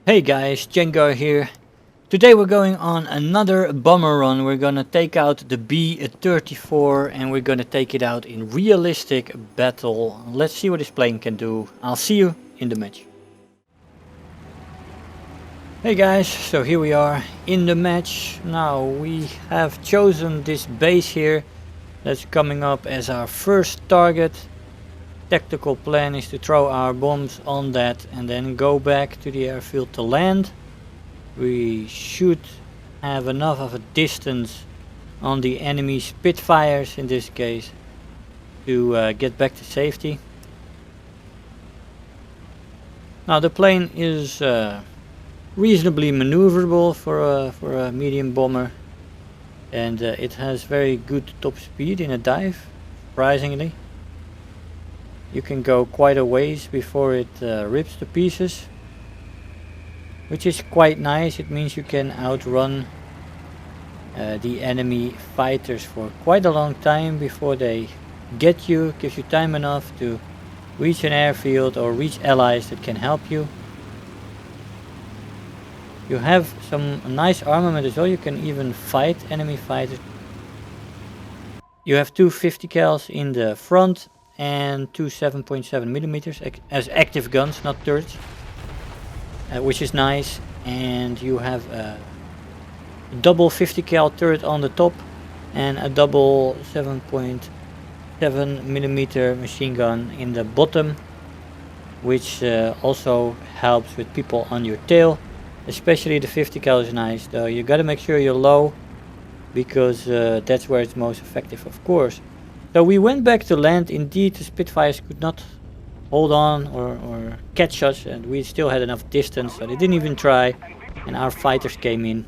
Hey guys, Jengar here. Today we're going on another bomber run. We're gonna take out the B-34 and we're gonna take it out in realistic battle. Let's see what this plane can do. I'll see you in the match. Hey guys, so here we are in the match. Now we have chosen this base here that's coming up as our first target. Tactical plan is to throw our bombs on that and then go back to the airfield to land. We should have enough of a distance on the enemy Spitfires in this case to get back to safety. Now the plane is reasonably maneuverable for a medium bomber, and it has very good top speed in a dive, surprisingly. You can go quite a ways before it rips to pieces, which is quite nice. It means you can outrun the enemy fighters for quite a long time before they get you. Gives you time enough to reach an airfield or reach allies that can help you. You have some nice armament as well. You can even fight enemy fighters. You have two 50 cals in the front and two 7.7 millimeters as active guns, not turrets, which is nice. And you have a double 50 cal turret on the top and a double 7.7 millimeter machine gun in the bottom, which also helps with people on your tail. Especially the 50 cal is nice, though you gotta make sure you're low, because that's where it's most effective, of course. So we went back to land. Indeed, the Spitfires could not hold on or catch us, and we still had enough distance, so they didn't even try, and our fighters came in.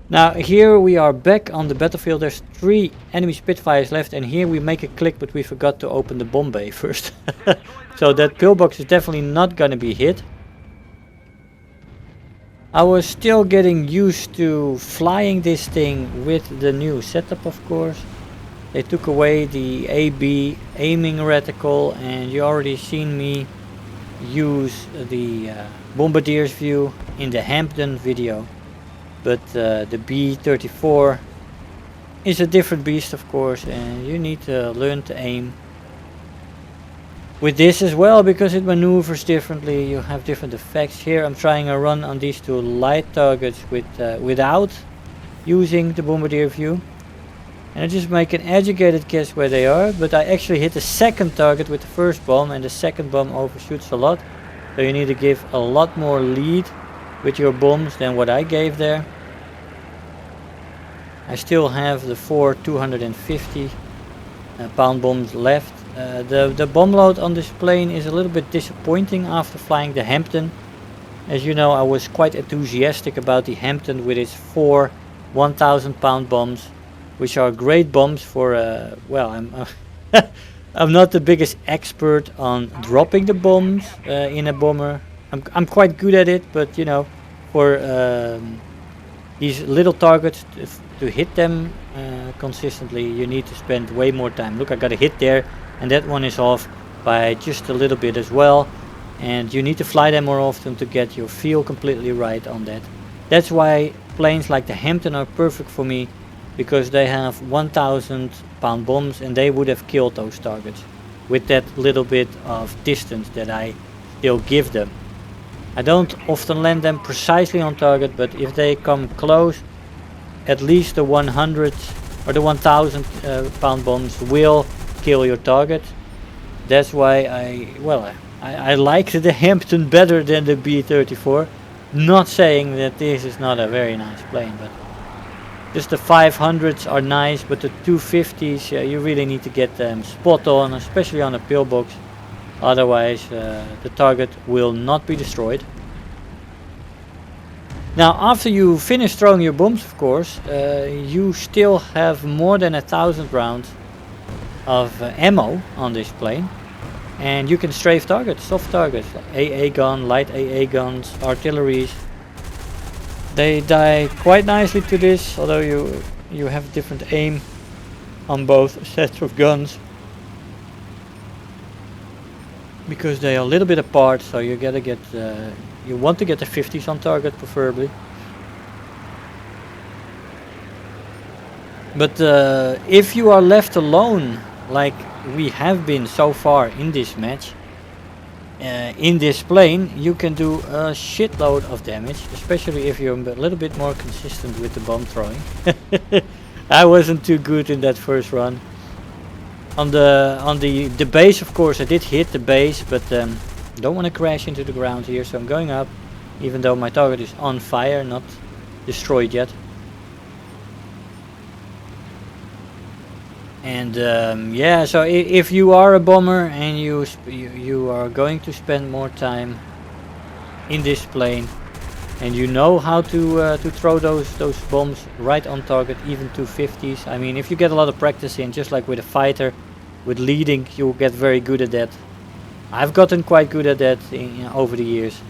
Now here we are back on the battlefield. There's 3 enemy Spitfires left, and here we make a click, but we forgot to open the bomb bay first. So that pillbox is definitely not gonna be hit. I was still getting used to flying this thing with the new setup, of course. They took away the AB aiming reticle, and you already seen me use the bombardier's view in the Hampton video. But the B-34 is a different beast, of course, and you need to learn to aim with this as well, because it maneuvers differently. You have different effects. Here I'm trying a run on these 2 light targets without using the bombardier view, and I just make an educated guess where they are, but I actually hit the second target with the first bomb, and the second bomb overshoots a lot, so you need to give a lot more lead with your bombs than what I gave there. I still have the 4 250 pound bombs left. The bomb load on this plane is a little bit disappointing after flying the Hampton. As you know, I was quite enthusiastic about the Hampton with its 4 1000 pound bombs, which are great bombs for well, I'm not the biggest expert on dropping the bombs in a bomber. I'm quite good at it, but you know, for these little targets to hit them consistently, you need to spend way more time. Look, I got a hit there, and that one is off by just a little bit as well, and you need to fly them more often to get your feel completely right on that. That's why planes like the Hampton are perfect for me, because they have 1000 pound bombs, and they would have killed those targets with that little bit of distance that I still give them. I don't often land them precisely on target, but if they come close, at least the 100 or the 1000 pound bombs will kill your target. That's why I like the Hampton better than the B-34. Not saying that this is not a very nice plane, but just the 500s are nice, but the 250s, you really need to get them spot on, especially on a pillbox. Otherwise the target will not be destroyed. Now after you finish throwing your bombs, of course, you still have more than 1000 rounds of ammo on this plane, and you can strafe targets, soft targets like AA gun, light AA guns, artilleries. They die quite nicely to this, although you have different aim on both sets of guns. because they are a little bit apart, so you gotta get you want to get the 50s on target preferably. But if you are left alone, like we have been so far in this match, in this plane, you can do a shitload of damage, especially if you're a little bit more consistent with the bomb throwing. I wasn't too good in that first run. On the base, of course, I did hit the base, but don't want to crash into the ground here, so I'm going up, even though my target is on fire, not destroyed yet. And yeah, so if you are a bomber and you are going to spend more time in this plane, and you know how to throw those bombs right on target, even 250s. I mean, if you get a lot of practice in, just like with a fighter, with leading, you'll get very good at that. I've gotten quite good at that over the years.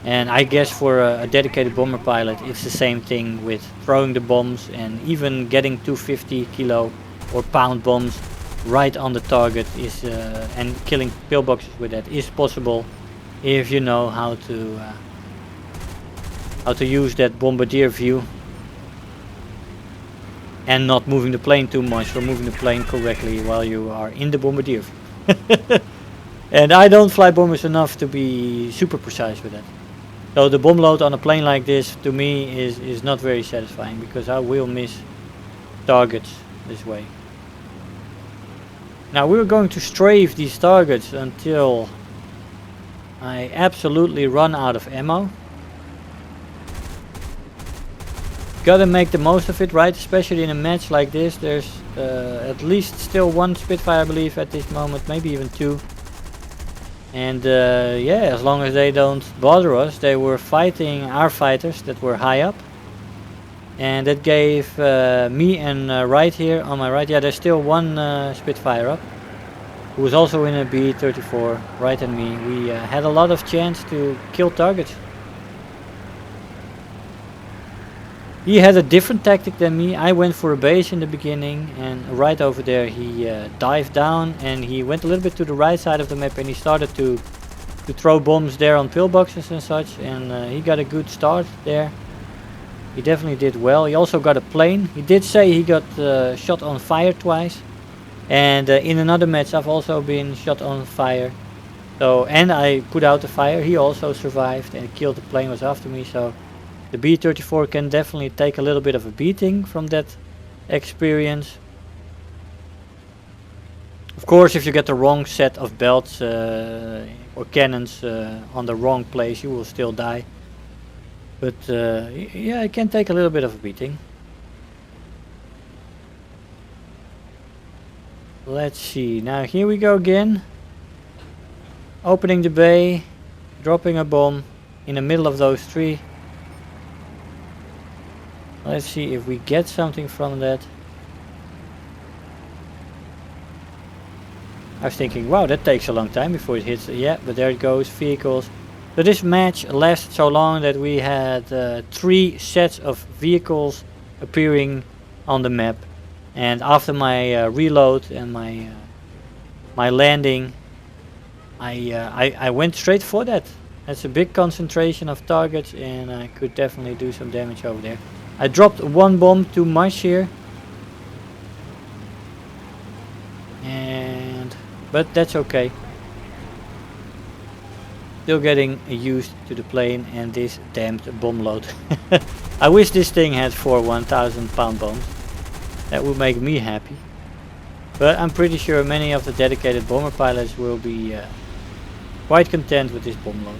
And I guess for a dedicated bomber pilot, it's the same thing with throwing the bombs and even getting 250 kilo or pound bombs right on the target is and killing pillboxes with that is possible if you know how to use that bombardier view and not moving the plane too much, or moving the plane correctly while you are in the bombardier view. And I don't fly bombers enough to be super precise with that. So the bomb load on a plane like this to me is not very satisfying, because I will miss targets this way. Now we're going to strafe these targets until I absolutely run out of ammo. Gotta make the most of it, right? Especially in a match like this. There's at least still one Spitfire, I believe, at this moment, maybe even two. And yeah, as long as they don't bother us. They were fighting our fighters that were high up, and that gave me and right here on my right, yeah, there's still one Spitfire up, who was also in a B-34, right and me. We had a lot of chance to kill targets. He had a different tactic than me. I went for a base in the beginning, and right over there he dived down, and he went a little bit to the right side of the map, and he started to throw bombs there on pillboxes and such, and he got a good start there. He definitely did well. He also got a plane. He did say he got shot on fire twice, and in another match I've also been shot on fire. So, and I put out the fire. He also survived and killed the plane, was after me. So the B-34 can definitely take a little bit of a beating from that experience. Of course, if you get the wrong set of belts or cannons on the wrong place, you will still die. But yeah, it can take a little bit of a beating. Let's see, now here we go again. Opening the bay, dropping a bomb in the middle of those three. Let's see if we get something from that. I was thinking, wow, that takes a long time before it hits. Yeah, but there it goes, vehicles. So this match lasted so long that we had 3 sets of vehicles appearing on the map. And after my reload and my landing, I went straight for that. That's a big concentration of targets, and I could definitely do some damage over there. I dropped one bomb too much here, but that's okay. Still getting used to the plane and this damned bomb load. I wish this thing had 4 1,000 pound bombs. That would make me happy. But I'm pretty sure many of the dedicated bomber pilots will be quite content with this bomb load.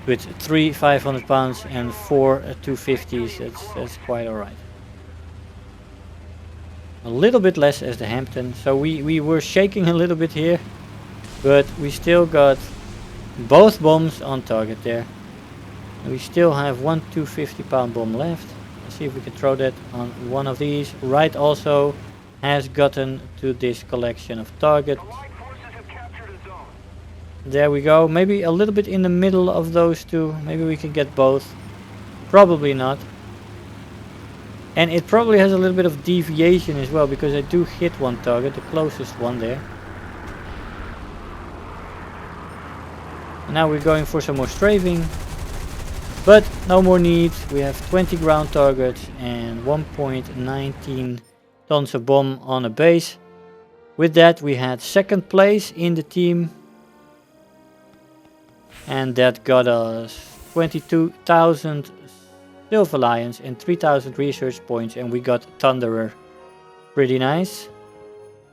With 3 500 pounds and 4 250s, that's quite alright. A little bit less as the Hampton, so we were shaking a little bit here, but we still got both bombs on target there. And we still have 1 250 pound bomb left. Let's see if we can throw that on one of these. Right also has gotten to this collection of targets. There we go, maybe a little bit in the middle of those two. Maybe we can get both. Probably not. And it probably has a little bit of deviation as well, because I do hit one target, the closest one there. Now we're going for some more strafing, but no more need. We have 20 ground targets and 1.19 tons of bomb on a base. With that we had second place in the team, and that got us 22,000 Silver Lions and 3,000 research points, and we got Thunderer. Pretty nice.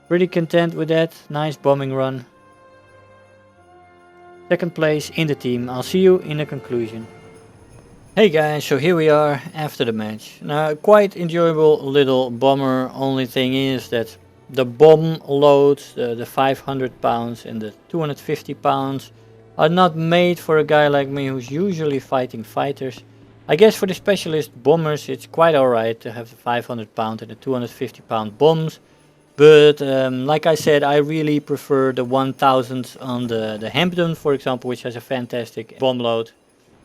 Pretty content with that. Nice bombing run. Second place in the team. I'll see you in the conclusion. Hey guys, so here we are after the match. Now, quite enjoyable little bomber. Only thing is that the bomb loads, the 500 pounds and the 250 pounds, are not made for a guy like me who's usually fighting fighters. I guess for the specialist bombers it's quite alright to have the 500 pound and the 250 pound bombs. But like I said, I really prefer the 1000s on the Hampton, for example, which has a fantastic bomb load.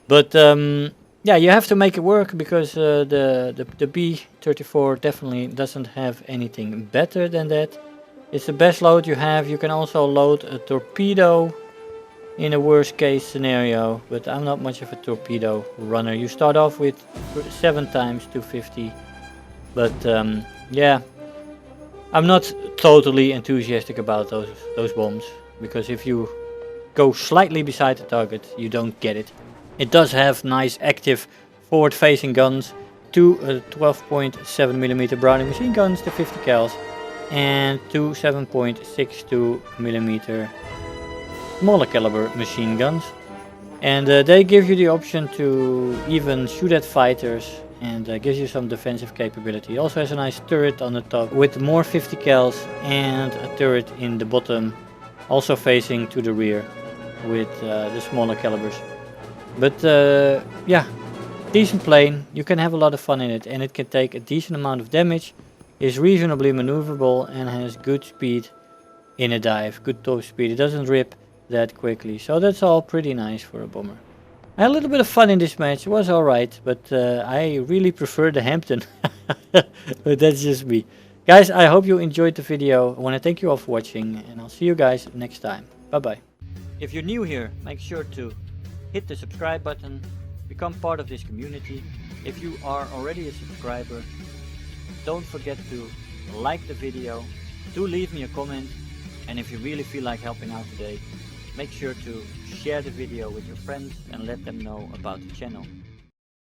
But yeah, you have to make it work, because the B-34 definitely doesn't have anything better than that. It's the best load you have. You can also load a torpedo in a worst case scenario, but I'm not much of a torpedo runner. You start off with 7 times 250, but yeah, I'm not totally enthusiastic about those bombs, because if you go slightly beside the target, you don't get it. It does have nice active forward facing guns, 2 12.7mm Browning machine guns, the 50 cals, and 2 7.62mm smaller caliber machine guns, and they give you the option to even shoot at fighters, and gives you some defensive capability. It also has a nice turret on the top with more 50 cals, and a turret in the bottom also facing to the rear with the smaller calibers. But yeah, decent plane. You can have a lot of fun in it, and it can take a decent amount of damage, is reasonably maneuverable, and has good speed in a dive, good top speed. It doesn't rip that quickly, so that's all pretty nice for a bomber. I had a little bit of fun in this match. It was alright, but I really prefer the Hampton. But that's just me. Guys, I hope you enjoyed the video. I want to thank you all for watching, and I'll see you guys next time. Bye bye. If you're new here, make sure to hit the subscribe button, become part of this community. If you are already a subscriber, don't forget to like the video, do leave me a comment, and if you really feel like helping out today, make sure to share the video with your friends and let them know about the channel.